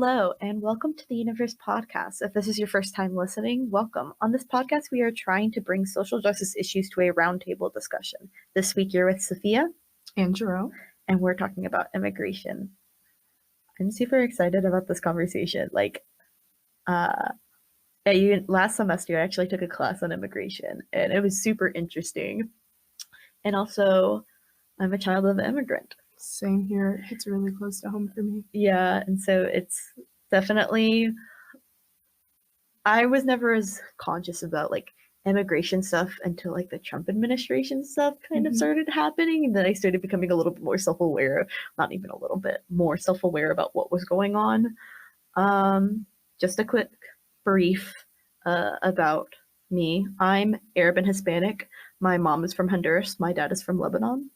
Hello, and welcome to the Universe Podcast. If this is your first time listening, welcome. On this podcast, we are trying to bring social justice issues to a roundtable discussion. This week, you're with Sophia and Jorelle, and we're talking about immigration. I'm super excited about this conversation. Last semester, I actually took a class on immigration, and it was super interesting. And also, I'm a child of an immigrant. Same here. It hits really close to home for me. Yeah, and so it's definitely, I was never as conscious about immigration stuff until the Trump administration stuff kind of started happening, and then I started becoming a little bit more self-aware, not even a little bit more self-aware about what was going on. Just a quick brief about me. I'm Arab and Hispanic. My mom is from Honduras. My dad is from Lebanon,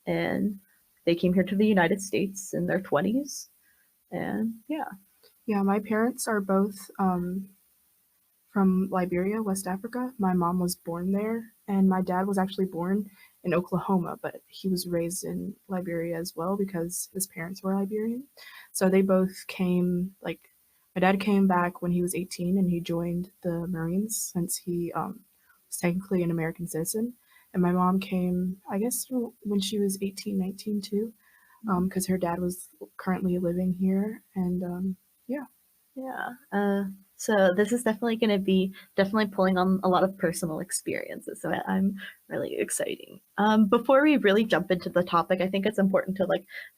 and they came here to the United States in their 20s. And yeah, my parents are both from Liberia, West Africa. My mom was born there, and my dad was actually born in Oklahoma, but he was raised in Liberia as well because his parents were Liberian. So they both came, my dad came back when he was 18, and he joined the Marines since he was technically an American citizen. And my mom came, I guess, when she was 18, 19 too, because her dad was currently living here. And so this is definitely going to be pulling on a lot of personal experiences. So I'm really exciting. Before we really jump into the topic, I think it's important to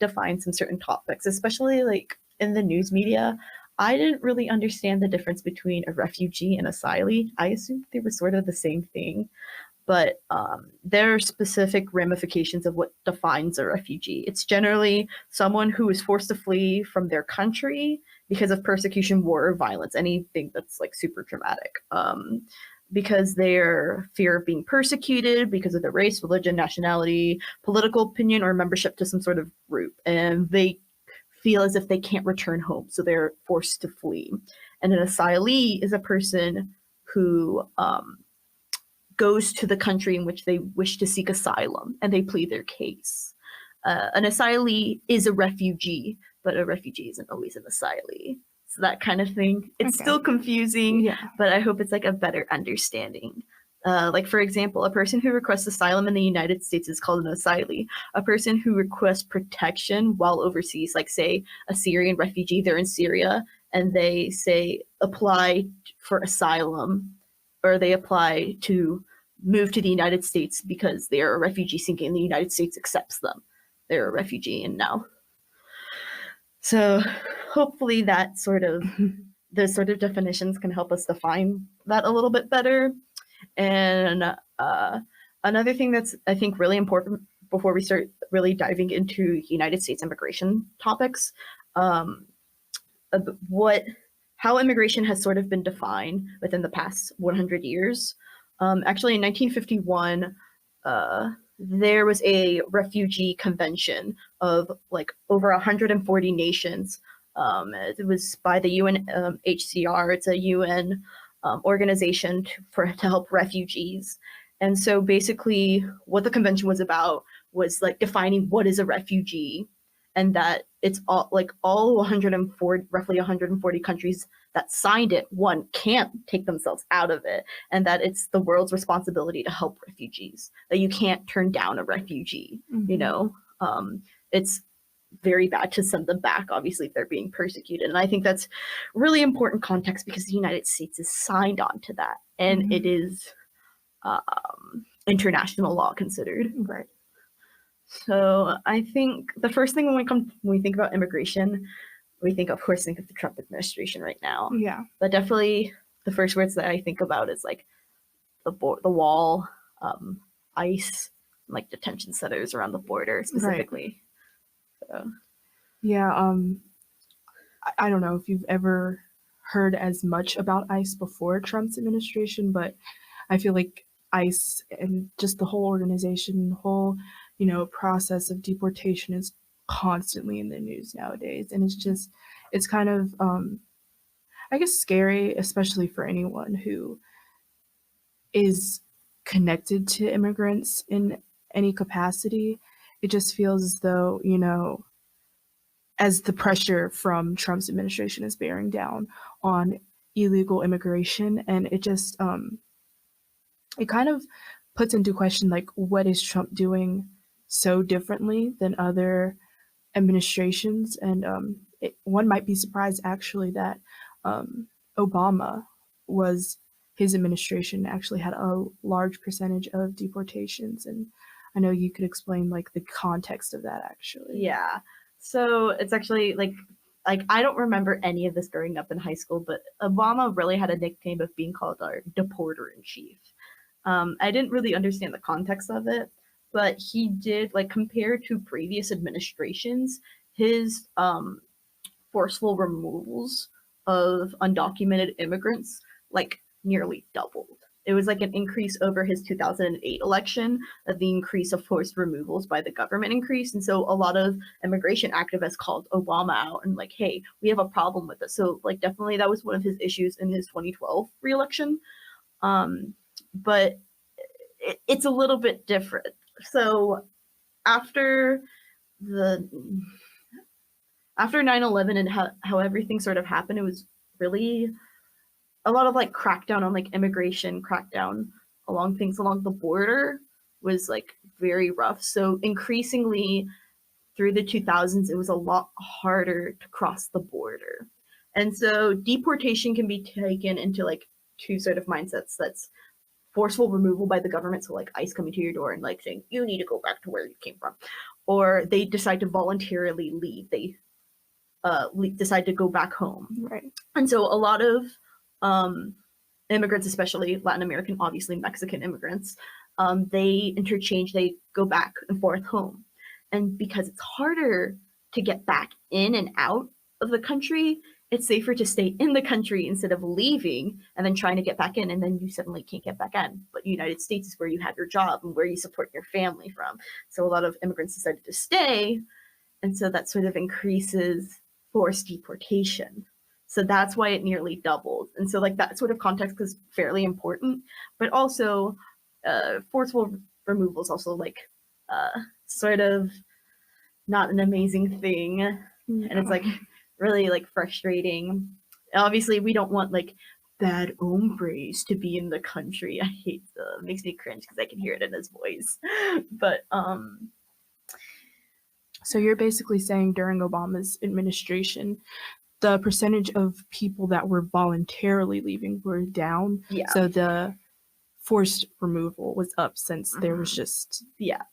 define some certain topics, especially in the news media. I didn't really understand the difference between a refugee and asylee. I assumed they were sort of the same thing. But there are specific ramifications of what defines a refugee. It's generally someone who is forced to flee from their country because of persecution, war, or violence, anything that's super traumatic. Because their fear of being persecuted because of their race, religion, nationality, political opinion, or membership to some sort of group. And they feel as if they can't return home, so they're forced to flee. And an asylee is a person who goes to the country in which they wish to seek asylum, and they plead their case. An asylee is a refugee, but a refugee isn't always an asylee. So that kind of thing. It's still confusing, but I hope it's a better understanding. For example, a person who requests asylum in the United States is called an asylee. A person who requests protection while overseas, say a Syrian refugee, they're in Syria, and they say apply for asylum, or they apply to move to the United States because they're a refugee seeking and the United States accepts them. They're a refugee and now. So hopefully that those sort of definitions can help us define that a little bit better. And another thing that's, I think, really important before we start really diving into United States immigration topics, how immigration has sort of been defined within the past 100 years. Actually, in 1951, there was a refugee convention of over 140 nations. It was by the UNHCR. It's a UN organization to help refugees. And so basically what the convention was about was defining what is a refugee, and that it's all roughly 140 countries that signed it, can't take themselves out of it, and that it's the world's responsibility to help refugees, that you can't turn down a refugee. It's very bad to send them back, obviously, if they're being persecuted. And I think that's really important context because the United States is signed on to that, and it is international law considered. Right. So I think the first thing when we think about immigration, we think of the Trump administration right now. Yeah. But definitely the first words that I think about is the wall, ICE, and detention centers around the border specifically. Right. So. Yeah. I don't know if you've ever heard as much about ICE before Trump's administration, but I feel like ICE and just the whole organization, the whole process of deportation is constantly in the news nowadays. And it's kind of, I guess, scary, especially for anyone who is connected to immigrants in any capacity. It just feels as though, as the pressure from Trump's administration is bearing down on illegal immigration, and it just it kind of puts into question like what is Trump doing so differently than other administrations, and one might be surprised actually that Obama was his administration actually had a large percentage of deportations, and I know you could explain like the context of that actually. Yeah. So it's actually like I don't remember any of this growing up in high school, but Obama really had a nickname of being called our deporter in chief. I didn't really understand the context of it, but he did, like, compared to previous administrations, his forceful removals of undocumented immigrants like nearly doubled. It was like an increase over his 2008 election, that the increase of forced removals by the government increased. And so a lot of immigration activists called Obama out and like, hey, we have a problem with this. So like definitely that was one of his issues in his 2012 reelection. But it's a little bit different. So after the after 9/11 and how everything sort of happened, it was really a lot of like crackdown on like immigration, crackdown along things along the border was like very rough. So increasingly through the 2000s, it was a lot harder to cross the border. And so deportation can be taken into like two sort of mindsets. That's forceful removal by the government, so like ICE coming to your door and like saying you need to go back to where you came from, or they decide to voluntarily leave. They decide to go back home. Right. And so a lot of immigrants, especially Latin American, obviously Mexican immigrants, they interchange, they go back and forth home. And because it's harder to get back in and out of the country, it's safer to stay in the country instead of leaving and then trying to get back in, and then you suddenly can't get back in. But the United States is where you have your job and where you support your family from. So a lot of immigrants decided to stay, and so that sort of increases forced deportation. So that's why it nearly doubled. And so like that sort of context is fairly important, but also forceful removal is also like sort of not an amazing thing. And it's like really like frustrating. Obviously we don't want like bad hombres to be in the country. I hate it makes me cringe because I can hear it in his voice. But so you're basically saying during Obama's administration, the percentage of people that were voluntarily leaving were down. Yeah. So the forced removal was up since there was just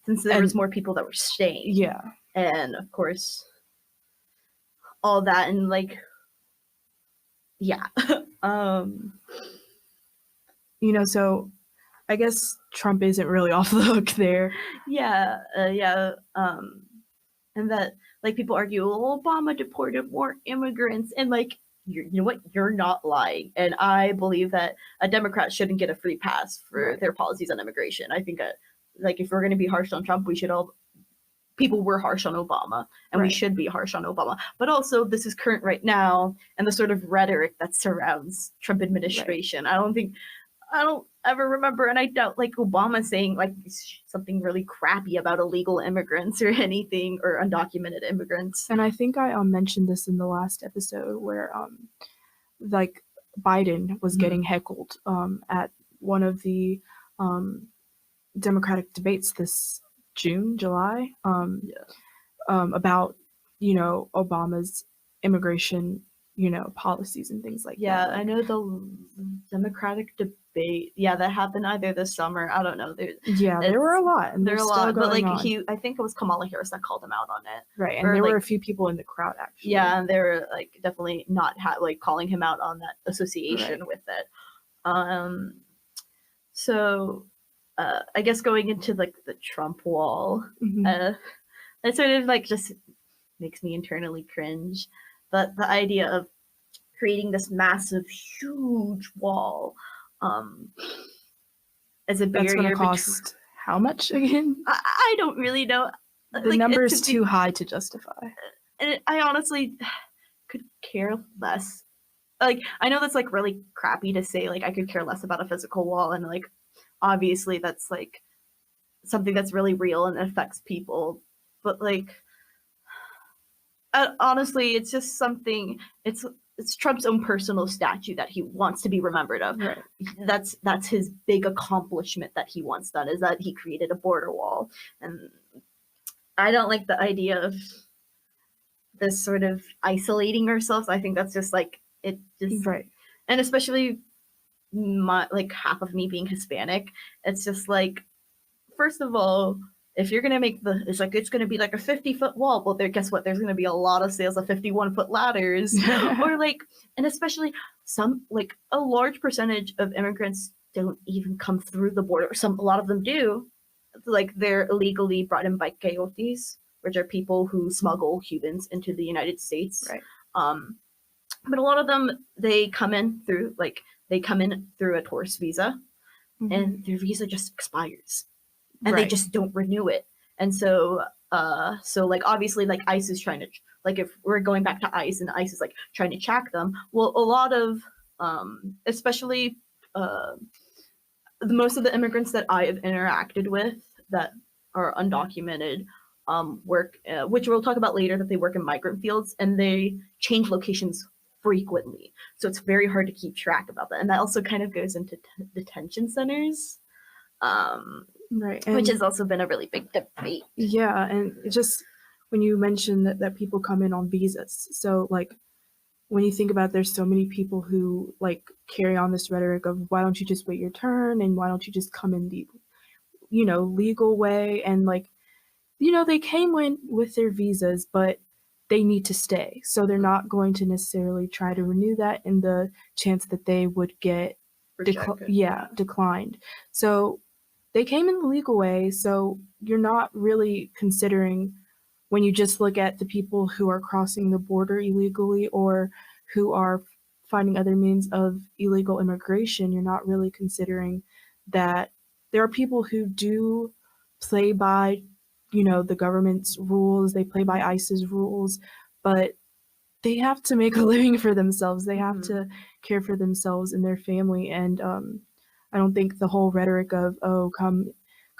since there was more people that were staying. Yeah. And of course all that and like so I guess Trump isn't really off the hook there. And that like people argue, well, Obama deported more immigrants, and like you know what, you're not lying. And I believe that a Democrat shouldn't get a free pass for their policies on immigration. I think like if we're going to be harsh on Trump, people were harsh on Obama, and we should be harsh on Obama. But also this is current right now, and the sort of rhetoric that surrounds Trump administration. I don't ever remember, and I doubt like Obama saying like something really crappy about illegal immigrants or anything, or undocumented immigrants. And I think I mentioned this in the last episode where like Biden was getting heckled at one of the Democratic debates this July about Obama's immigration policies and things like that. Yeah, I know the Democratic debate. Yeah, that happened either this summer. I don't know. There were a lot. And there were a lot, but like on. I think it was Kamala Harris that called him out on it. Right, and there were a few people in the crowd actually. Yeah, and they were like definitely not like calling him out on that association with it. So I guess going into like the Trump wall, it sort of like just makes me internally cringe. But the idea of creating this massive, huge wall as a barrier. That's going to cost how much again? I don't really know. The number is too high to justify. And I honestly could care less. Like, I know that's like really crappy to say, like I could care less about a physical wall, and like obviously that's like something that's really real and affects people, but like honestly, it's just something. It's Trump's own personal statue that he wants to be remembered of. Right. That's his big accomplishment that he wants done, is that he created a border wall. And I don't like the idea of this sort of isolating ourselves. I think that's just like it just Right. and especially like half of me being Hispanic, it's just like, first of all, if you're gonna make it's gonna be like a 50-foot wall. Well, guess what? There's gonna be a lot of sales of 51-foot ladders, or like, and especially like a large percentage of immigrants don't even come through the border. A lot of them do, like they're illegally brought in by coyotes, which are people who smuggle humans into the United States. Right. But a lot of them, they come in through a tourist visa, and their visa just expires. And they just don't renew it. And so like obviously like ICE is trying to, like if we're going back to ICE and ICE is like trying to track them, well, a lot of especially most of the immigrants that I have interacted with that are undocumented work, which we'll talk about later, that they work in migrant fields, and they change locations frequently. So it's very hard to keep track about that. And that also kind of goes into detention centers. Right. Which has also been a really big debate. Yeah, and it just when you mention that people come in on visas, so like when you think about, there's so many people who like carry on this rhetoric of why don't you just wait your turn, and why don't you just come in the legal way, and like they came in with their visas, but they need to stay, so they're not going to necessarily try to renew that in the chance that they would get declined. So they came in the legal way, so you're not really considering, when you just look at the people who are crossing the border illegally or who are finding other means of illegal immigration, you're not really considering that there are people who do play by, the government's rules, they play by ICE's rules, but they have to make a living for themselves. They have to care for themselves and their family, and I don't think the whole rhetoric of, oh, come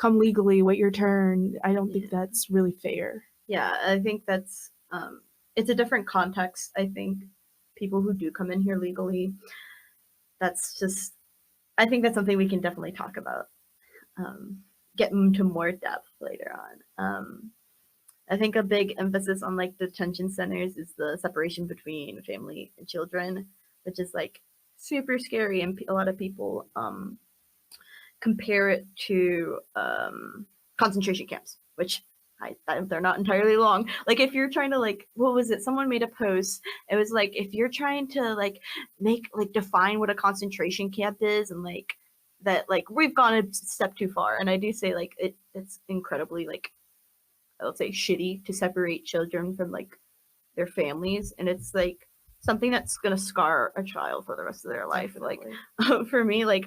legally, wait your turn, I don't think that's really fair. Yeah, I think that's it's a different context. I think people who do come in here legally, I think that's something we can definitely talk about, get into more depth later on. I think a big emphasis on like detention centers is the separation between family and children, which is like super scary, and a lot of people compare it to concentration camps, which they're not entirely wrong. Like if you're trying to like, what was it? Someone made a post. It was like, if you're trying to like define what a concentration camp is, and like that, like we've gone a step too far. And I do say like it's incredibly like, I would say shitty to separate children from like their families, and it's like something that's gonna scar a child for the rest of their life. Definitely. Like for me, like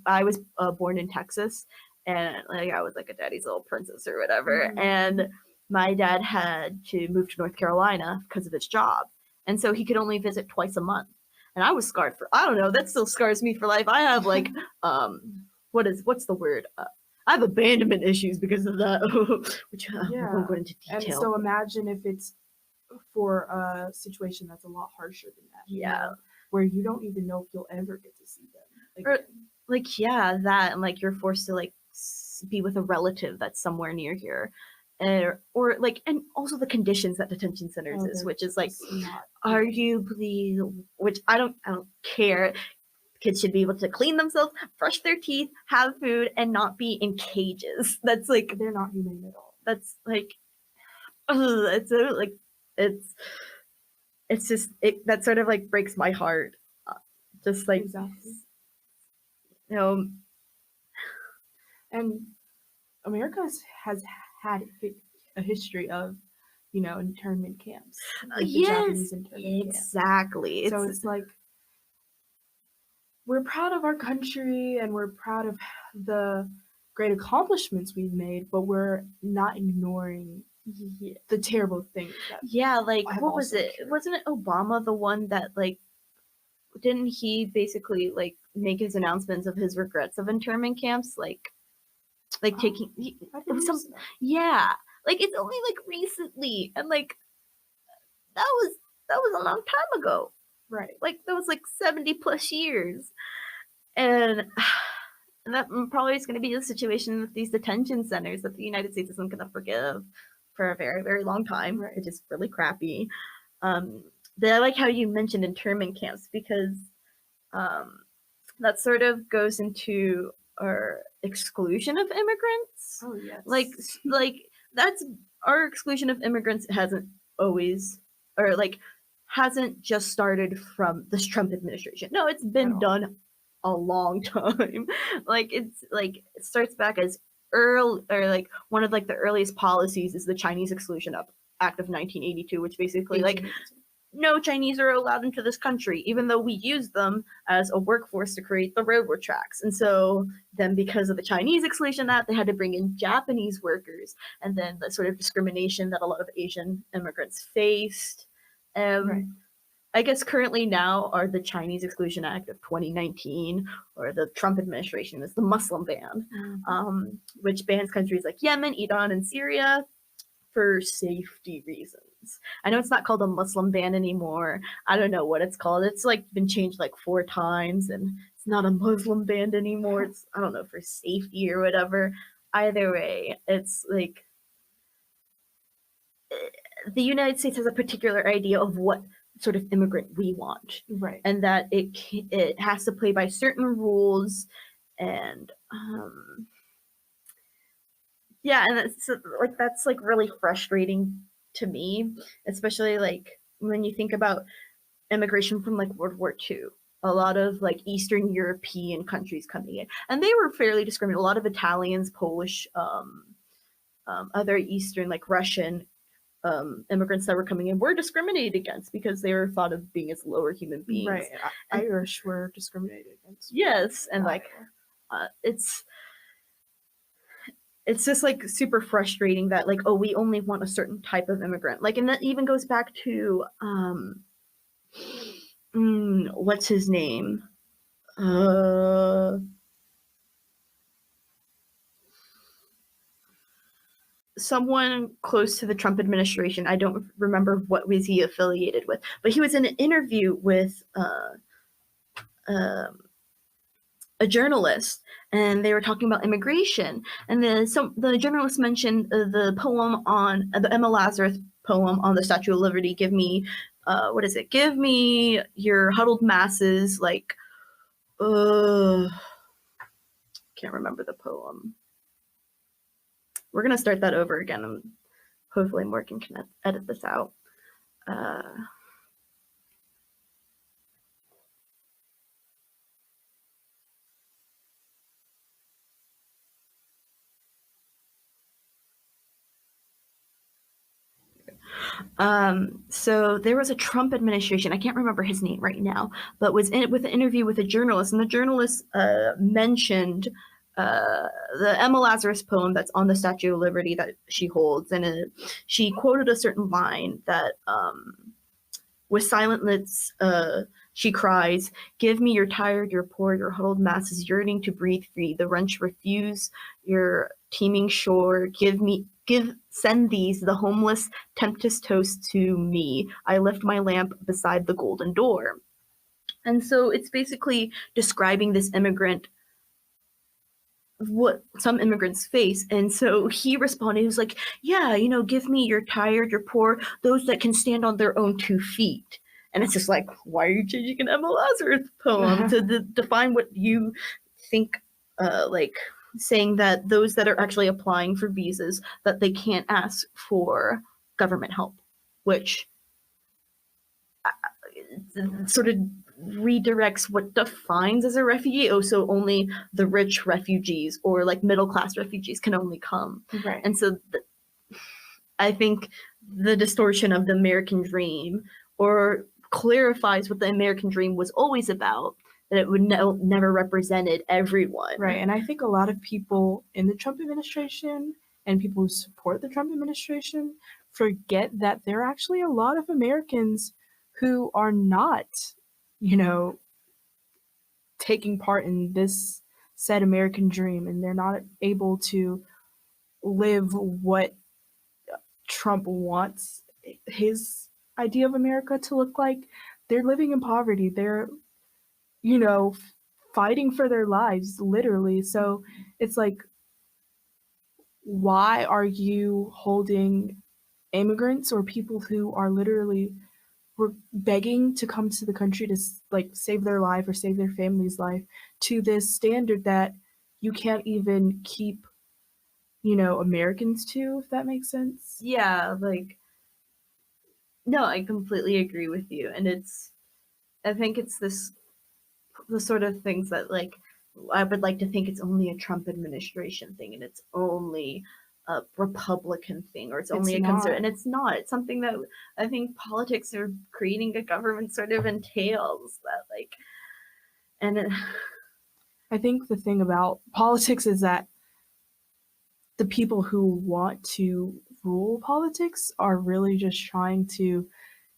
I was born in Texas, and like I was like a daddy's little princess or whatever, and my dad had to move to North Carolina because of his job, and so he could only visit twice a month, and I was scarred for, I don't know, that still scars me for life. I have like what's the word? I have abandonment issues because of that, which won't go into detail. And so imagine if it's for a situation that's a lot harsher than that. Yeah. Where you don't even know if you'll ever get to see them. Or like, that, and like you're forced to like be with a relative that's somewhere near here. Or like, and also the conditions that detention centers is, which is like arguably, which I don't care. Kids should be able to clean themselves, brush their teeth, have food, and not be in cages. That's like, they're not humane at all. That's like, it's so like, it's just that sort of like breaks my heart. Just like, exactly. And America has had a history of, internment camps. Like yes, exactly. So it's like, we're proud of our country and we're proud of the great accomplishments we've made, but we're not ignoring the terrible things. Like what was it? Wasn't it Obama the one that like, didn't he basically like make his announcements of his regrets of internment camps, like taking it was some, like it's only like recently, and like that was a long time ago. Right. Like, that was like 70 plus years. And that probably is going to be the situation with these detention centers that the United States isn't going to forgive for a very, very long time, Right. which is really crappy. But I like how you mentioned internment camps, because that sort of goes into our exclusion of immigrants. Oh, yes. Like that's our exclusion of immigrants hasn't always, or like hasn't just started from this Trump administration. No, it's been done a long time. It starts back as early, or like one of like the earliest policies is the Chinese Exclusion Act of 1982, which basically like no Chinese are allowed into this country, even though we use them as a workforce to create the railroad tracks. And so then because of the Chinese Exclusion Act, they had to bring in Japanese workers, and then the sort of discrimination that a lot of Asian immigrants faced. Right. I guess currently now are the Chinese Exclusion Act of 2019, or the Trump administration is the Muslim ban, which bans countries like Yemen, Iran, and Syria for safety reasons. I know it's not called a Muslim ban anymore. I don't know what it's called. It's like been changed like 4 times, and it's not a Muslim ban anymore. It's, I don't know, for safety or whatever. Either way, it's like the United States has a particular idea of what sort of immigrant we want, right, and that it has to play by certain rules, and yeah, and that's like really frustrating to me, especially like when you think about immigration from like World War II. A lot of like Eastern European countries coming in, and they were fairly discriminated. A lot of Italians, Polish, other Eastern, like Russian immigrants that were coming in were discriminated against because they were thought of being as lower human beings. Right. Irish were discriminated against. Yes, and like it's just like super frustrating that like, oh, we only want a certain type of immigrant. Like, and that even goes back to what's his name? Someone close to the Trump administration. I don't remember what was he affiliated with, but he was in an interview with a journalist, and they were talking about immigration, and the journalist mentioned the poem on the Emma Lazarus poem on the Statue of Liberty. Give me, what is it? Give me your huddled masses, like, can't remember the poem. We're gonna start that over again, and hopefully Morgan can edit this out. So there was a Trump administration, I can't remember his name right now, but was with an interview with a journalist, and the journalist mentioned the Emma Lazarus poem that's on the Statue of Liberty that she holds, and she quoted a certain line that with silent lips she cries, give me your tired, your poor, your huddled masses yearning to breathe free, the wrench refuse your teeming shore, send these, the homeless, tempest toast to me. I lift my lamp beside the golden door. And so it's basically describing this immigrant, what some immigrants face. And so he responded, he was like, yeah, give me your tired, your poor, those that can stand on their own 2 feet. And it's just like, why are you changing an Emma Lazarus poem to define what you think, like saying that those that are actually applying for visas, that they can't ask for government help, which sort of redirects what defines as a refugee. Oh, so only the rich refugees or like middle-class refugees can only come. Right. And so I think the distortion of the American dream, or clarifies what the American dream was always about, that it would never represented everyone. Right. And I think a lot of people in the Trump administration and people who support the Trump administration forget that there are actually a lot of Americans who are not, taking part in this said American dream, and they're not able to live what Trump wants his idea of America to look like. They're living in poverty. They're, fighting for their lives, literally. So it's like, why are you holding immigrants or people who are literally were begging to come to the country to like save their life or save their family's life to this standard that you can't even keep, Americans to, if that makes sense? Yeah, like, no, I completely agree with you. And I think it's the sort of things that, like, I would like to think it's only a Trump administration thing and it's only a Republican thing, or it's only a conservative, and it's not. It's something that I think politics or creating a government sort of entails that, like, and I think the thing about politics is that the people who want to rule politics are really just trying to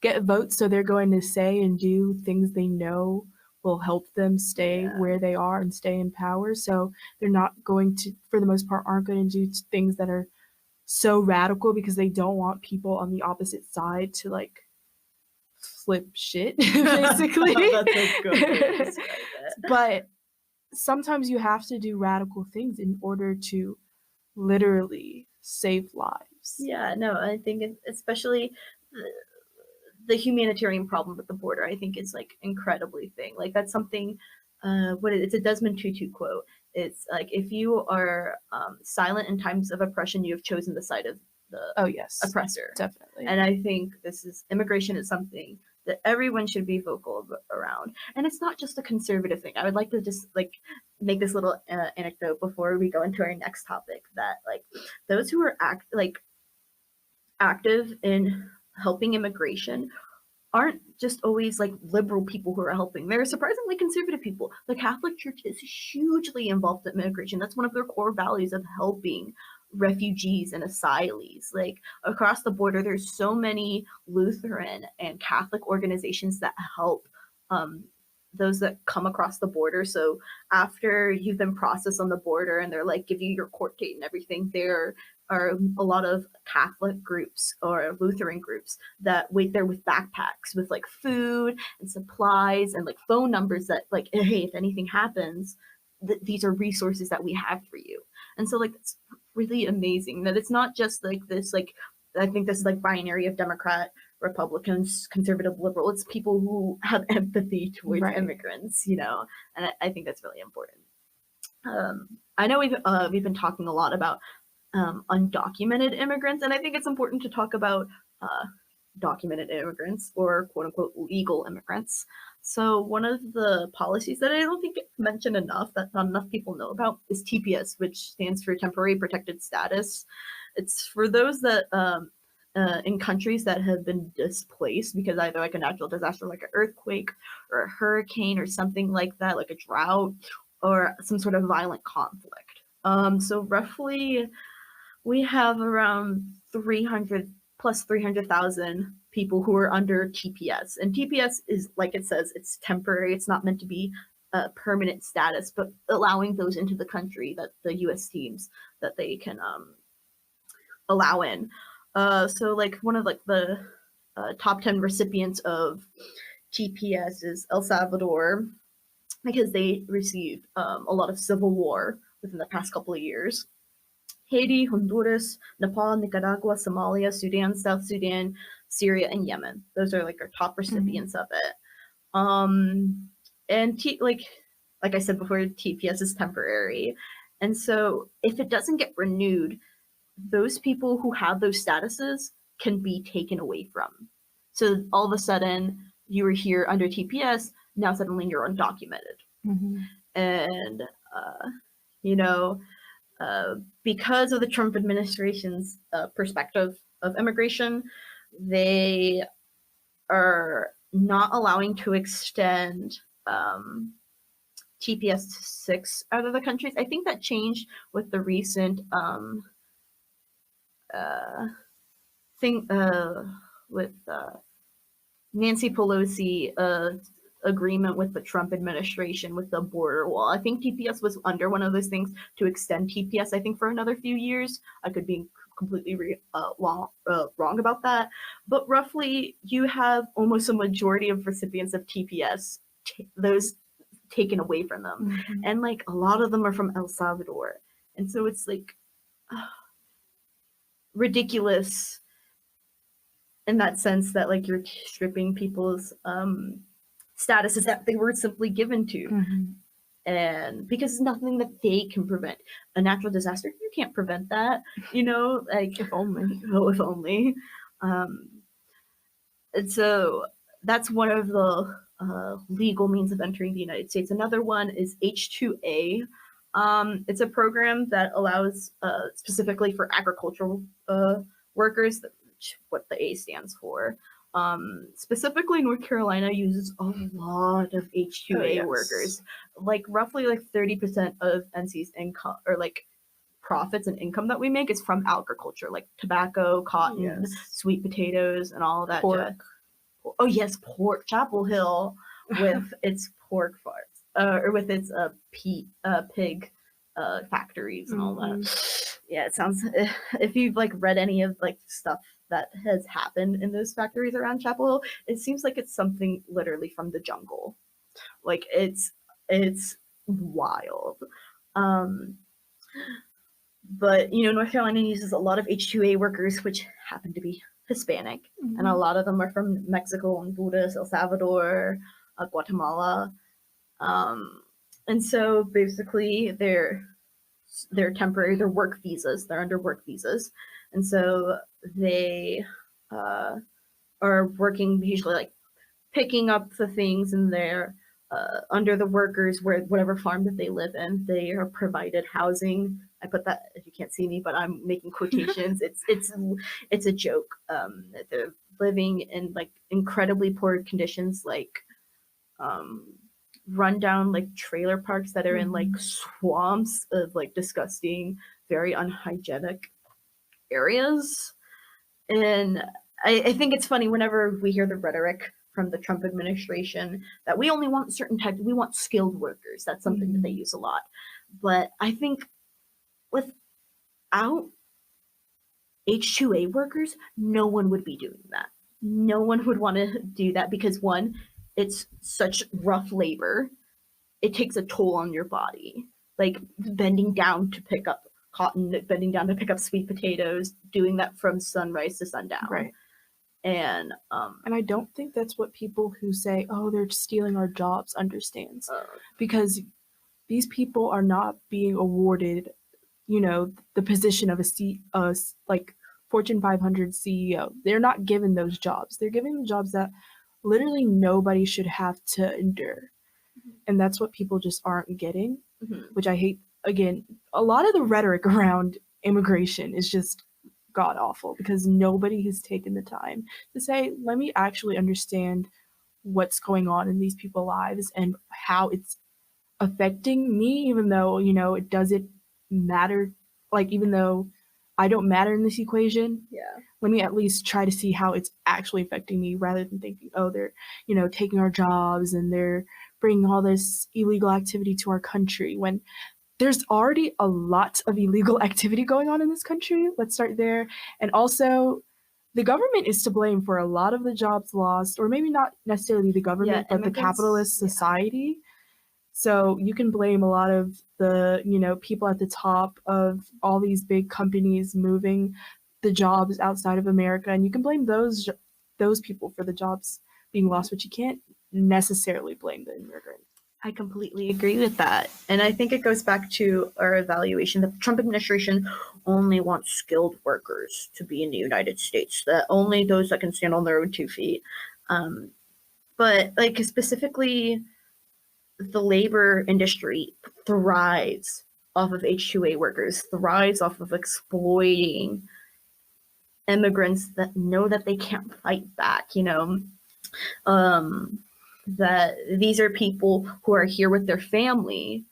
get votes, so they're going to say and do things they know will help them stay where they are and stay in power. So they're not going to, for the most part, aren't going to do things that are so radical because they don't want people on the opposite side to like flip shit, basically. That's a good way to describe it. But sometimes you have to do radical things in order to literally save lives. Yeah, no, I think especially the humanitarian problem with the border, I think is like incredibly thing. Like that's something, it's a Desmond Tutu quote. It's like, if you are silent in times of oppression, you have chosen the side of the oppressor. Definitely. And I think immigration is something that everyone should be vocal around. And it's not just a conservative thing. I would like to just like make this little anecdote before we go into our next topic, that like those who are active in helping immigration aren't just always like liberal people who are helping. They're surprisingly conservative people. The Catholic Church is hugely involved in immigration. That's one of their core values, of helping refugees and asylees. Like across the border, there's so many Lutheran and Catholic organizations that help those that come across the border. So after you've been processed on the border and they're like give you your court date and everything, there are a lot of Catholic groups or Lutheran groups that wait there with backpacks with like food and supplies and like phone numbers that like, hey, if anything happens, these are resources that we have for you. And so like it's really amazing that it's not just like this, like I think this is like binary of Democrat, Republicans, conservative, liberal. It's people who have empathy towards immigrants, and I think that's really important. I know we've been talking a lot about undocumented immigrants, and I think it's important to talk about documented immigrants, or quote unquote legal immigrants. So one of the policies that I don't think gets mentioned enough, that not enough people know about, is TPS, which stands for Temporary Protected Status. It's for those that in countries that have been displaced because either like a natural disaster, like an earthquake or a hurricane or something like that, like a drought or some sort of violent conflict. So roughly we have around 300,000 people who are under TPS. And TPS is, like it says, it's temporary. It's not meant to be a permanent status, but allowing those into the country that the U.S. deems that they can allow in. So like one of like the top 10 recipients of TPS is El Salvador, because they received a lot of civil war within the past couple of years. Haiti, Honduras, Nepal, Nicaragua, Somalia, Sudan, South Sudan, Syria, and Yemen. Those are like our top recipients of it. And like I said before, TPS is temporary. And so if it doesn't get renewed, those people who have those statuses can be taken away from. So all of a sudden you were here under TPS, now suddenly you're undocumented. And, because of the Trump administration's perspective of immigration, they are not allowing to extend TPS to 6 out of the countries. I think that changed with the recent thing with Nancy Pelosi agreement with the Trump administration with the border wall. I think TPS was under one of those things to extend TPS, I think, for another few years. I could be completely wrong about that, but roughly you have almost a majority of recipients of TPS, those taken away from them. Mm-hmm. And like a lot of them are from El Salvador. And so it's like ridiculous in that sense that like you're stripping people's statuses that they were simply given to. Mm-hmm. And because it's nothing that they can prevent. A natural disaster, you can't prevent that, you know, like If only. oh, if only. And so that's one of the legal means of entering the United States. Another one is H-2A. It's a program that allows specifically for agricultural workers, what the A stands for. Specifically, North Carolina uses a lot of H-2A workers. Like roughly like 30% of NC's income or like profits and income that we make is from agriculture, like tobacco, cotton, sweet potatoes, and all that. Pork. Oh yes, pork. Chapel Hill with its pork farms, or with its pig factories and all that. Yeah, it sounds. If you've like read any of like stuff that has happened in those factories around Chapel Hill, it seems like it's something literally from the jungle. Like it's wild. But you know, North Carolina uses a lot of H-2A workers, which happen to be Hispanic, and a lot of them are from Mexico, Honduras, El Salvador, Guatemala, and so basically they're temporary, they're work visas, they're under work visas, and so they are working usually like picking up the things in their under the workers where whatever farm that they live in, they are provided housing. I put that, if you can't see me, but I'm making quotations. It's a joke. They're living in like incredibly poor conditions, like rundown like trailer parks that are in like swamps of like disgusting, very unhygienic areas. And I think it's funny whenever we hear the rhetoric from the Trump administration that we only want certain types, we want skilled workers. That's something that they use a lot. But I think without H-2A workers, no one would be doing that. No one would want to do that because one, it's such rough labor. It takes a toll on your body. Like bending down to pick up cotton, bending down to pick up sweet potatoes, doing that from sunrise to sundown. Right. And I don't think that's what people who say, oh, they're stealing our jobs understands. Because these people are not being awarded, you know, the position of a like Fortune 500 CEO. They're not given those jobs. They're given the jobs that literally nobody should have to endure. And that's what people just aren't getting, which I hate. Again, a lot of the rhetoric around immigration is just god awful because nobody has taken the time to say, let me actually understand what's going on in these people's lives and how it's affecting me, even though, you know, it doesn't matter. Like, even though I don't matter in this equation, let me at least try to see how it's actually affecting me rather than thinking, oh, they're, you know, taking our jobs and they're bringing all this illegal activity to our country when there's already a lot of illegal activity going on in this country. Let's start there. And also, the government is to blame for a lot of the jobs lost, or maybe not necessarily the government, but the capitalist society. So you can blame a lot of the, you know, people at the top of all these big companies moving the jobs outside of America, and you can blame those people for the jobs being lost, but you can't necessarily blame the immigrants. I completely agree with that. And I think it goes back to our evaluation that the Trump administration only wants skilled workers to be in the United States, that only those that can stand on their own 2 feet. But like specifically, the labor industry thrives off of H-2A workers, thrives off of exploiting immigrants that know that they can't fight back, you know. That these are people who are here with their family,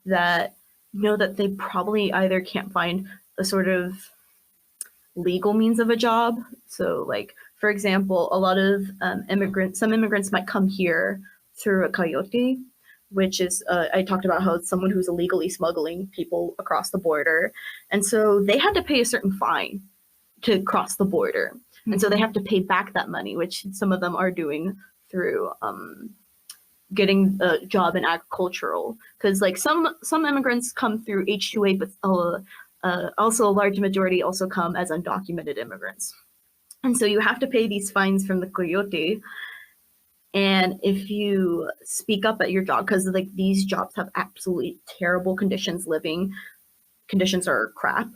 that know that they probably either can't find a sort of legal means of a job. So like, for example, a lot of some immigrants might come here through a coyote, which is, I talked about how it's someone who's illegally smuggling people across the border. And so they had to pay a certain fine to cross the border. And so they have to pay back that money, which some of them are doing through getting a job in agricultural. Because like some immigrants come through H-2A, but also a large majority also come as undocumented immigrants. And so you have to pay these fines from the coyote. And if you speak up at your job, because like these jobs have absolutely terrible conditions, living conditions are crap,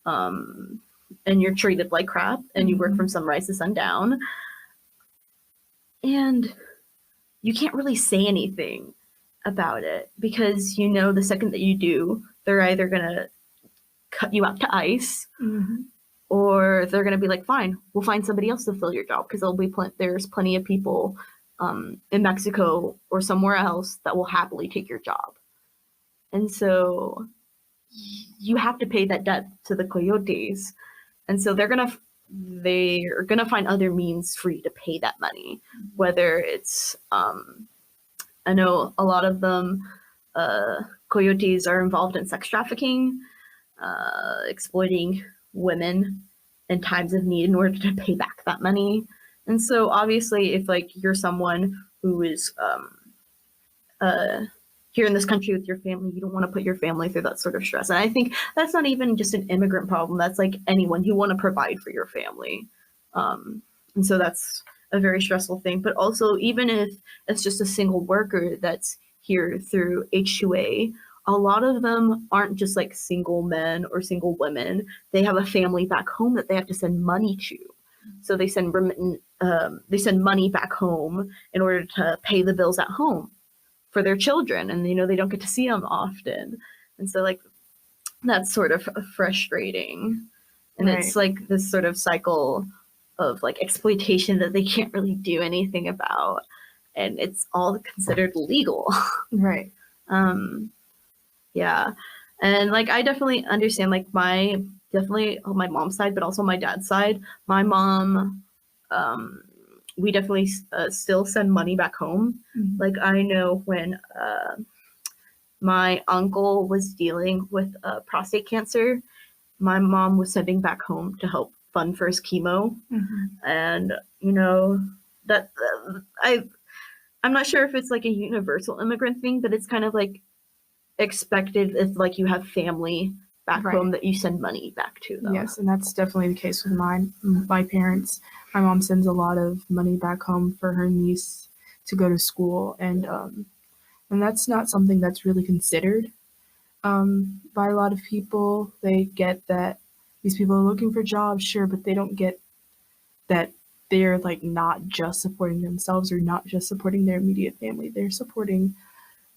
and you're treated like crap, and you work from sunrise to sundown, and you can't really say anything about it because you know the second that you do, they're either gonna cut you out to ice, or they're gonna be like, fine, we'll find somebody else to fill your job, because there's plenty of people in Mexico or somewhere else that will happily take your job. And so you have to pay that debt to the coyotes. And so they're gonna find other means for you to pay that money, whether it's I know a lot of them, coyotes are involved in sex trafficking, exploiting women in times of need in order to pay back that money. And so obviously if like you're someone who is here in this country with your family, you don't want to put your family through that sort of stress. And I think that's not even just an immigrant problem. That's like anyone. You want to provide for your family. And so that's a very stressful thing. But also, even if it's just a single worker that's here through H-2A, a lot of them aren't just like single men or single women. They have a family back home that they have to send money to. So they send money back home in order to pay the bills at home for their children, and they don't get to see them often. And so like that's sort of frustrating. And right. It's like this sort of cycle of like exploitation that they can't really do anything about, and it's all considered legal. Right. Yeah. And like I definitely understand like on my mom's side, but also my dad's side. My mom, we definitely still send money back home. Like I know when my uncle was dealing with prostate cancer, my mom was sending back home to help fund for his chemo. And that I'm not sure if it's like a universal immigrant thing, but it's kind of like expected if like you have family back home that you send money back to them. Yes, and that's definitely the case with my parents. My mom sends a lot of money back home for her niece to go to school, and that's not something that's really considered by a lot of people. They get that these people are looking for jobs, sure, but they don't get that they're like not just supporting themselves or not just supporting their immediate family. They're supporting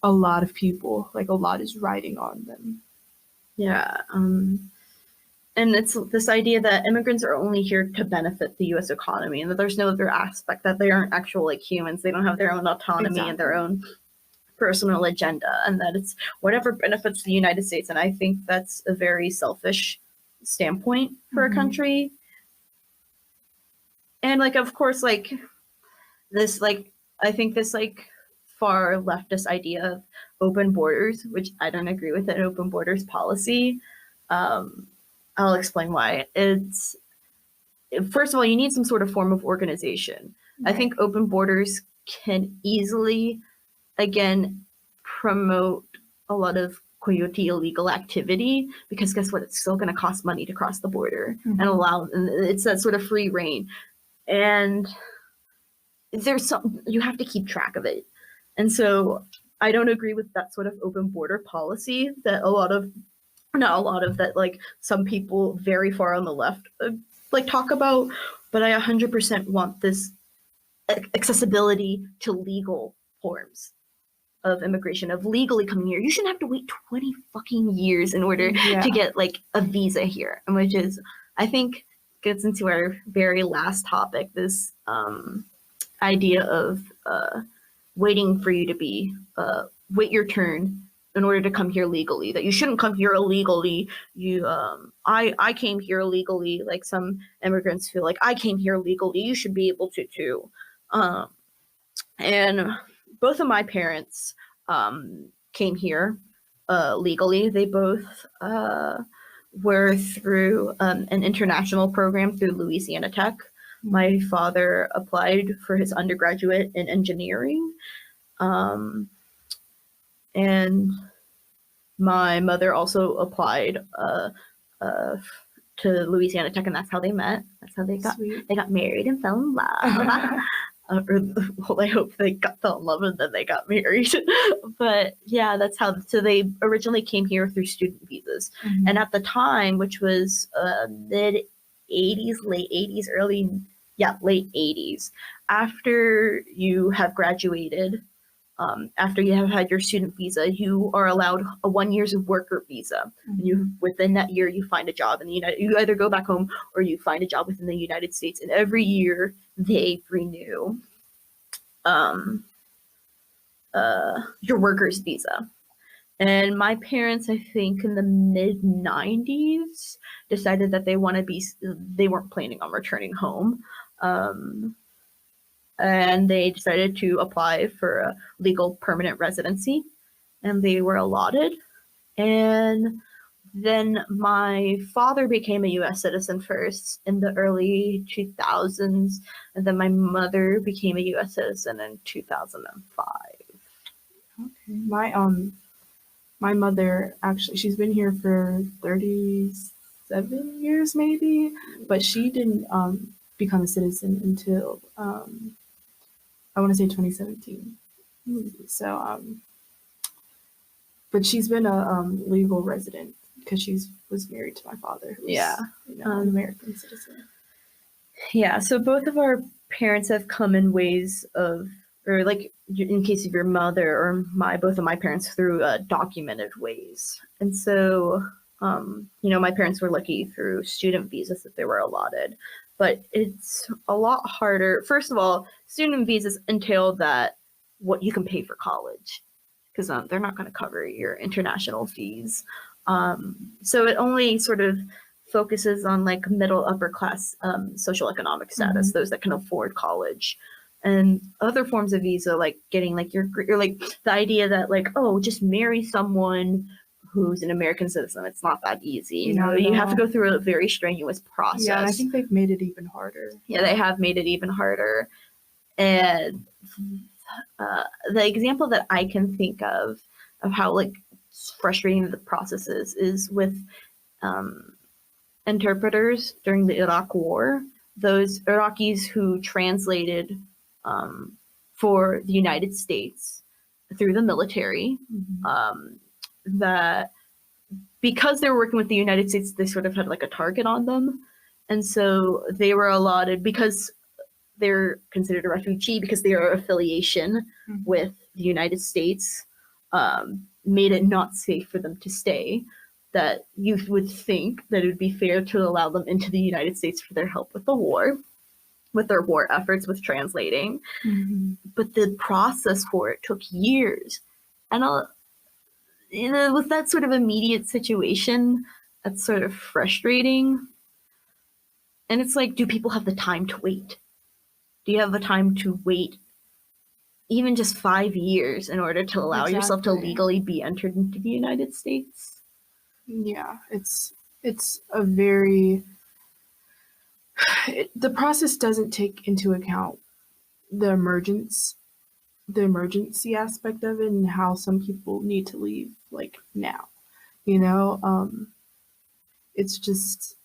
a lot of people. Like a lot is riding on them. Yeah. And it's this idea that immigrants are only here to benefit the U.S. economy, and that there's no other aspect, that they aren't actual like humans. They don't have their own autonomy and their own personal agenda, and that it's whatever benefits the United States. And I think that's a very selfish standpoint for a country. And like, of course, like this, like, I think this like far leftist idea of open borders, which I don't agree with, an open borders policy. I'll explain why. It's, first of all, you need some sort of form of organization. I think open borders can easily, again, promote a lot of coyote illegal activity, because guess what? It's still going to cost money to cross the border and it's that sort of free reign. And you have to keep track of it. And so I don't agree with that sort of open border policy that not a lot of that, like some people very far on the left like talk about, but I 100% want this accessibility to legal forms of immigration, of legally coming here. You shouldn't have to wait 20 fucking years in order to get like a visa here, and which is, I think, gets into our very last topic, this idea of waiting for you to be wait your turn in order to come here legally, that you shouldn't come here illegally. I came here illegally. Like some immigrants feel like I came here legally, you should be able to too. And both of my parents came here legally. They both were through an international program through Louisiana Tech. My father applied for his undergraduate in engineering, and my mother also applied to Louisiana Tech, and that's how they met. That's how they got married and fell in love. Well, I hope they fell in love and then they got married. But yeah, that's how. So they originally came here through student visas, and at the time, which was mid '80s, late '80s, late '80s, after you have graduated. After you have had your student visa, you are allowed a 1 year's worker visa. And you, within that year, you find a job in the you either go back home or you find a job within the United States. And every year they renew your worker's visa. And my parents, I think in the mid 90s, decided that they weren't planning on returning home. And they decided to apply for a legal permanent residency, and they were allotted. And then my father became a U.S. citizen first in the early 2000s, and then my mother became a U.S. citizen in 2005. Okay. My mother, actually, she's been here for 37 years maybe, but she didn't become a citizen until I want to say 2017. So, but she's been a legal resident because she was married to my father, who's an American citizen. Yeah, so both of our parents have come in ways of, or like in case of your mother or both of my parents, through documented ways. And so, my parents were lucky through student visas that they were allotted. But it's a lot harder. First of all, student visas entail that what you can pay for college, because they're not going to cover your international fees. So it only sort of focuses on like middle upper class social economic status, those that can afford college. And other forms of visa, like getting like your like the idea that like, oh, just marry someone who's an American citizen. It's not that easy. You have to go through a very strenuous process. Yeah, and I think they've made it even harder. Yeah, they have made it even harder. And the example that I can think of how like frustrating the process is with interpreters during the Iraq War. Those Iraqis who translated for the United States through the military, that because they were working with the United States, they sort of had like a target on them. And so they were allotted, because they're considered a refugee, because their affiliation with the United States made it not safe for them to stay, that you would think that it would be fair to allow them into the United States for their help with the war, with their war efforts with translating. But the process for it took years. And with that sort of immediate situation, that's sort of frustrating. And it's like, do people have the time to wait? Do you have the time to wait even just 5 years in order to allow yourself to legally be entered into the United States? Yeah, it's a very... the process doesn't take into account the emergency aspect of it and how some people need to leave like now. It's just,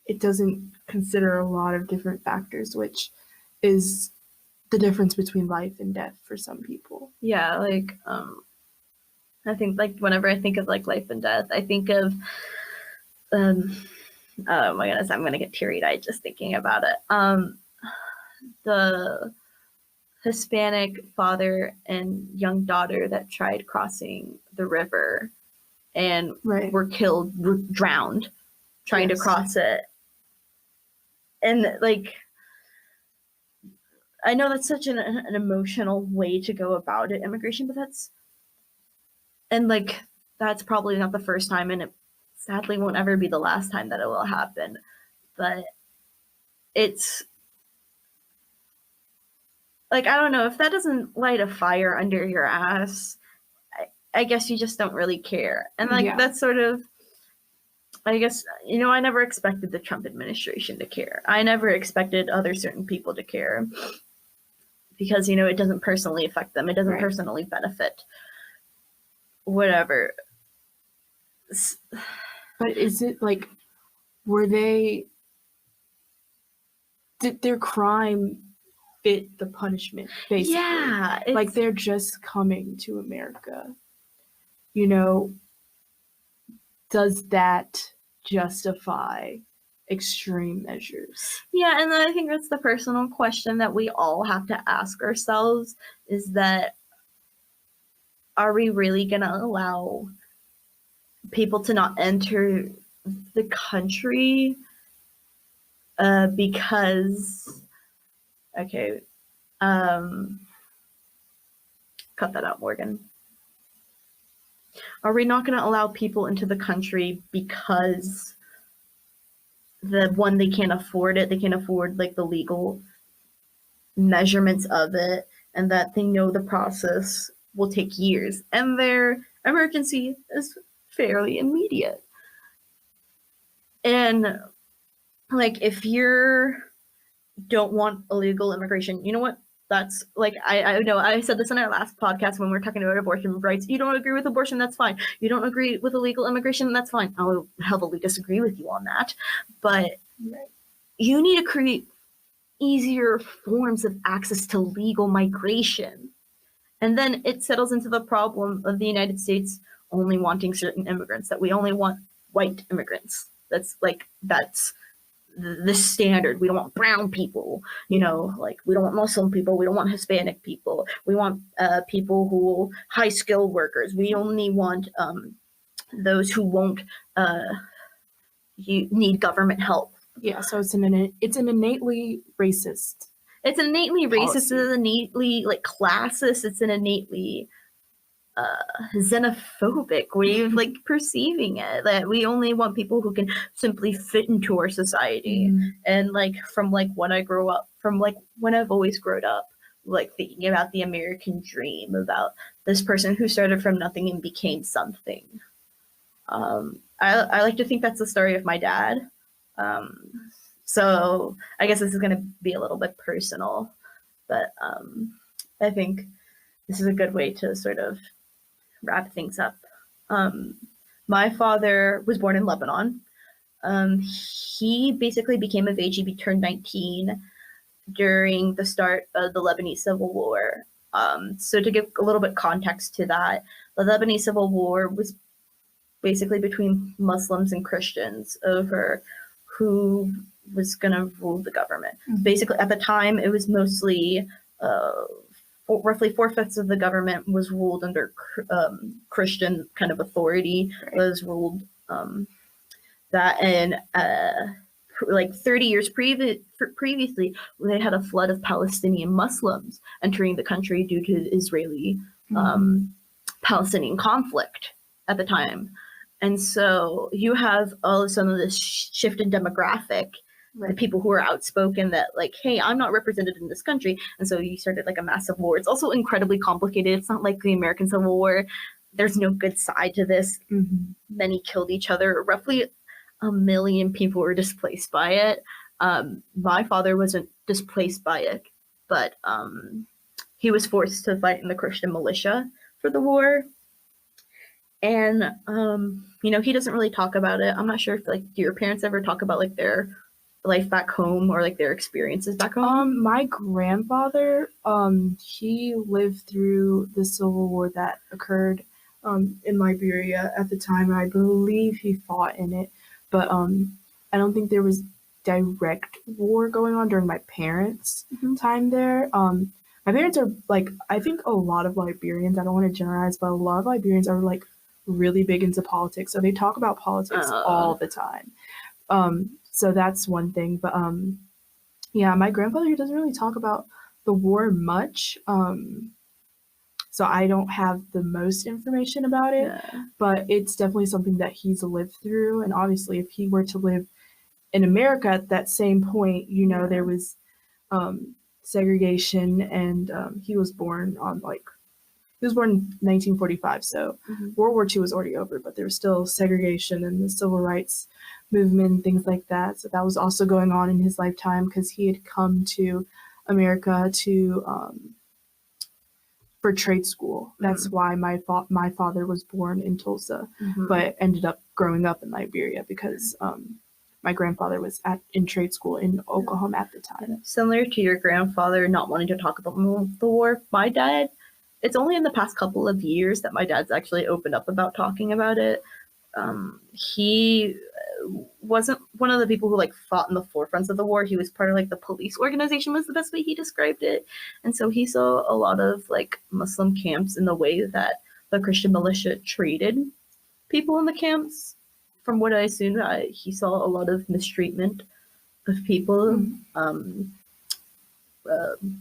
it doesn't consider a lot of different factors, which is the difference between life and death for some people. Yeah, like I think like whenever I think of like life and death, I think of oh my goodness, I'm gonna get teary-eyed just thinking about it. The Hispanic father and young daughter that tried crossing the river and were drowned trying to cross it. And like, I know that's such an emotional way to go about it, immigration, but that's probably not the first time, and it sadly won't ever be the last time that it will happen. But it's like, I don't know, if that doesn't light a fire under your ass, I guess you just don't really care. And like, Yeah. that's sort of, I guess, I never expected the Trump administration to care. I never expected other certain people to care because, it doesn't personally affect them. It doesn't Right. personally benefit whatever. But is it like, did their crime fit the punishment, basically? Yeah. Like, they're just coming to America. Does that justify extreme measures? Yeah, and I think that's the personal question that we all have to ask ourselves, is that, are we really going to allow people to not enter the country because, okay, cut that out, Morgan. Are we not going to allow people into the country because they can't afford it, they can't afford like the legal measurements of it, and that they know the process will take years and their emergency is fairly immediate? And like, if you don't want illegal immigration, you know what? That's like, I know I said this in our last podcast when we were talking about abortion rights. You don't agree with abortion, that's fine. You don't agree with illegal immigration, that's fine. I'll heavily disagree with you on that. But you need to create easier forms of access to legal migration. And then it settles into the problem of the United States only wanting certain immigrants, that we only want white immigrants. That's the standard. We don't want brown people, like we don't want Muslim people, we don't want Hispanic people, we want people who high skilled workers. We only want those who won't need government help. Yeah, so it's an innately racist. It's innately policy. Racist. It's innately like classist. It's an innately xenophobic way of like perceiving it, that we only want people who can simply fit into our society. And like, from like when I grow up, from like when I've always grown up, like thinking about the American dream, about this person who started from nothing and became something. I like to think that's the story of my dad. So I guess this is going to be a little bit personal, but I think this is a good way to sort of wrap things up. My father was born in Lebanon. He basically became of age. He turned 19 during the start of the Lebanese Civil War. So to give a little bit context to that, the Lebanese Civil War was basically between Muslims and Christians over who was going to rule the government. Basically, at the time, it was mostly roughly 4/5 of the government was ruled under Christian kind of authority. Was ruled that, and like 30 years previously, they had a flood of Palestinian Muslims entering the country due to the Israeli Palestinian conflict at the time. And so you have all of a sudden this shift in demographic, the people who are outspoken that like, hey, I'm not represented in this country. And so you started like a massive war. It's also incredibly complicated. It's not like the American Civil War. There's no good side to this. Many killed each other. Roughly 1 million people were displaced by it. My father wasn't displaced by it, but he was forced to fight in the Christian militia for the war. And, he doesn't really talk about it. I'm not sure if like, do your parents ever talk about like their life back home or like their experiences back home? My grandfather, he lived through the Civil War that occurred in Liberia at the time. I believe he fought in it, but I don't think there was direct war going on during my parents' time there. My parents are like, I think a lot of Liberians, I don't want to generalize, but a lot of Liberians are like really big into politics. So they talk about politics all the time. So that's one thing. But yeah, my grandfather doesn't really talk about the war much. So I don't have the most information about it, but it's definitely something that he's lived through. And obviously, if he were to live in America at that same point, there was segregation, and he was born on like he was born in 1945, so World War II was already over, but there was still segregation and the civil rights movement and things like that. So that was also going on in his lifetime because he had come to America for trade school. That's why my father was born in Tulsa, but ended up growing up in Liberia because my grandfather was in trade school in Oklahoma at the time. Similar to your grandfather not wanting to talk about the war, my dad, it's only in the past couple of years that my dad's actually opened up about talking about it. He wasn't one of the people who like fought in the forefronts of the war. He was part of like the police organization was the best way he described it. And so he saw a lot of like Muslim camps in the way that the Christian militia treated people in the camps. From what I assume, he saw a lot of mistreatment of people,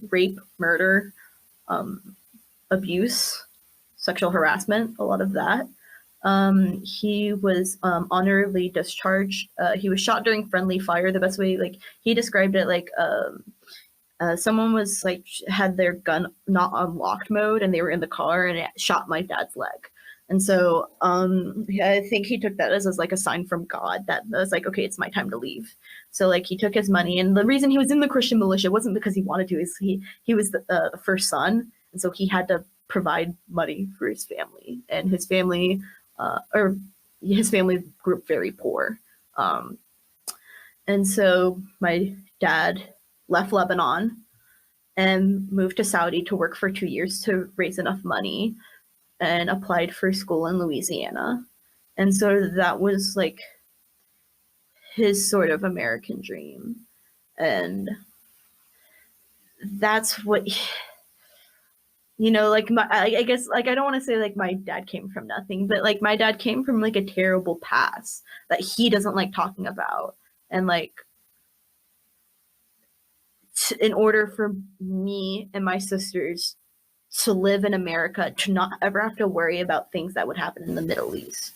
rape, murder, abuse, sexual harassment, a lot of that. He was honorably discharged. He was shot during friendly fire. The best way, like he described it, like someone was like had their gun not unlocked mode, and they were in the car, and it shot my dad's leg. And so I think he took that as like a sign from God that was like, okay, it's my time to leave. So like he took his money, and the reason he was in the Christian militia wasn't because he wanted to. Is he was the first son, and so he had to provide money for his family, and his family grew up very poor. And so my dad left Lebanon and moved to Saudi to work for 2 years to raise enough money and applied for school in Louisiana. And so that was like his sort of American dream. And that's what, like I guess like I don't want to say like my dad came from nothing, but like my dad came from like a terrible past that he doesn't like talking about. And like in order for me and my sisters to live in America, to not ever have to worry about things that would happen in the Middle East.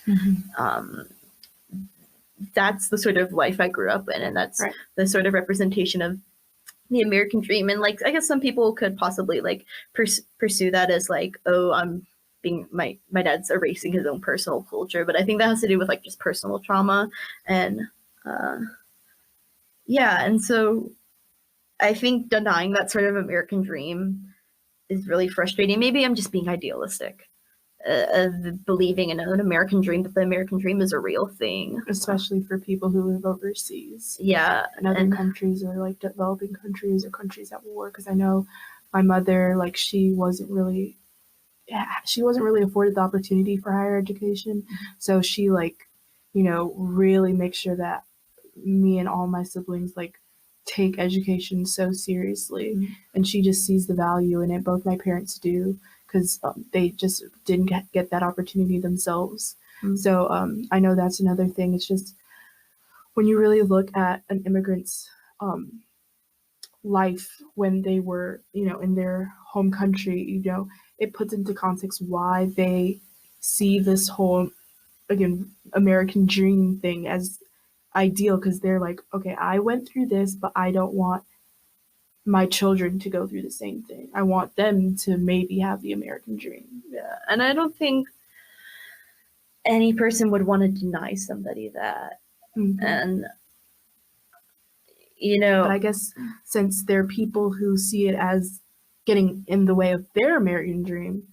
That's the sort of life I grew up in, and that's the sort of representation of the American dream. And like I guess some people could possibly like pursue that as like, oh, I'm being my dad's erasing his own personal culture, but I think that has to do with like just personal trauma. And and so I think denying that sort of American dream is really frustrating. Maybe I'm just being idealistic, believing in an American dream, that the American dream is a real thing. Especially for people who live overseas. Yeah. In other countries, or like developing countries or countries at war. Because I know my mother, like she wasn't really afforded the opportunity for higher education. So she like, really makes sure that me and all my siblings like take education so seriously, and she just sees the value in it. Both my parents do, because they just didn't get that opportunity themselves. So I know that's another thing. It's just when you really look at an immigrant's life when they were, in their home country, it puts into context why they see this whole, again, American dream thing as ideal, because they're like, okay, I went through this, but I don't want my children to go through the same thing. I want them to maybe have the American dream. Yeah, and I don't think any person would want to deny somebody that. And but I guess since there are people who see it as getting in the way of their American dream,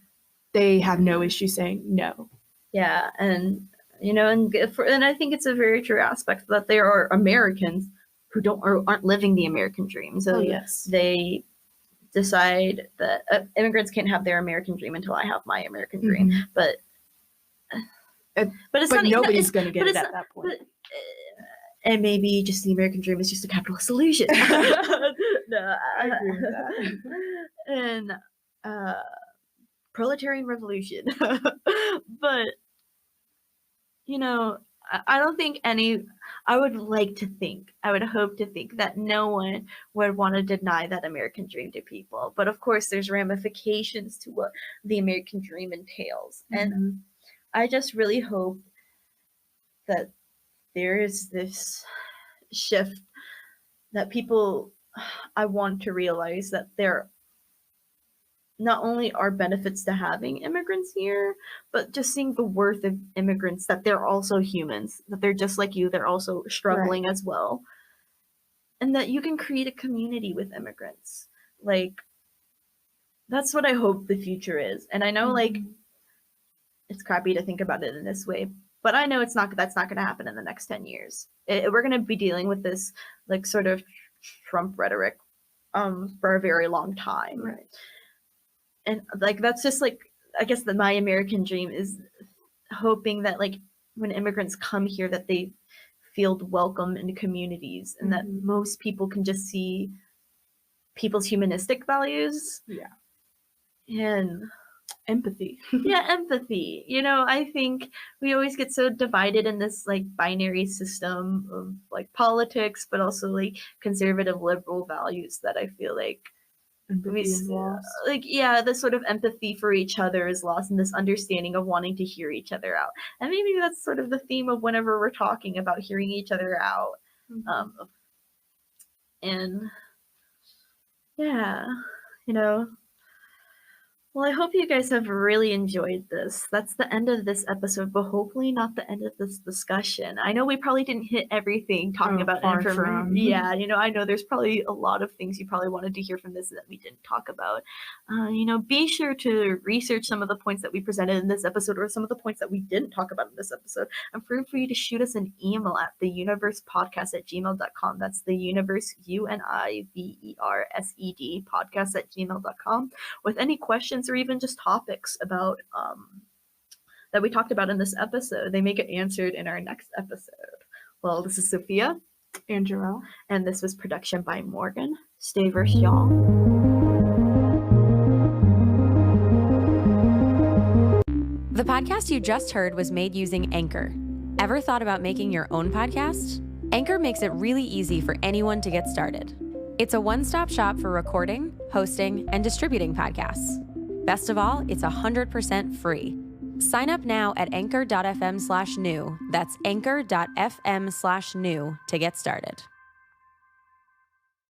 they have no issue saying no. Yeah, and and I think it's a very true aspect that there are Americans who aren't living the American dream. So they decide that immigrants can't have their American dream until I have my American dream. But nobody's going to get it at that point. And maybe just the American dream is just a capitalist illusion. No, I agree with that. And proletarian revolution. But I don't think I would hope to think that no one would want to deny that American dream to people. But of course, there's ramifications to what the American dream entails. And I just really hope that there is this shift that I want to realize that there not only are benefits to having immigrants here, but just seeing the worth of immigrants, that they're also humans, that they're just like you, they're also struggling as well. And that you can create a community with immigrants. Like, that's what I hope the future is. And I know, like, it's crappy to think about it in this way, but I know that's not going to happen in the next 10 years. We're going to be dealing with this, like, sort of Trump rhetoric for a very long time. Right. And, like, that's just, like, I guess that my American dream is hoping that, like, when immigrants come here, that they feel welcome in communities, and that most people can just see people's humanistic values. Yeah. And empathy. Yeah, empathy. You know, I think we always get so divided in this, like, binary system of, like, politics, but also, like, conservative liberal values, that I feel like Empathy is lost. Like, yeah, this sort of empathy for each other is lost, and this understanding of wanting to hear each other out. And maybe that's sort of the theme of whenever we're talking about hearing each other out. And yeah, you know, well, I hope you guys have really enjoyed this. That's the end of this episode, but hopefully not the end of this discussion. I know we probably didn't hit everything talking about information. Yeah, you know, I know there's probably a lot of things you probably wanted to hear from this that we didn't talk about. You know, be sure to research some of the points that we presented in this episode, or some of the points that we didn't talk about in this episode. And feel free to shoot us an email at theuniversepodcast@gmail.com. That's the universe, UNIVERSED podcast@gmail.com, with any questions or even just topics about that we talked about in this episode. They may get answered in our next episode. Well, this is Sophia and Jorelle, and this was production by Morgan. Stay verse, y'all. The podcast you just heard was made using Anchor. Ever thought about making your own podcast? Anchor makes it really easy for anyone to get started. It's a one-stop shop for recording, hosting, and distributing podcasts. Best of all, it's 100% free. Sign up now at anchor.fm/new. That's anchor.fm/new to get started.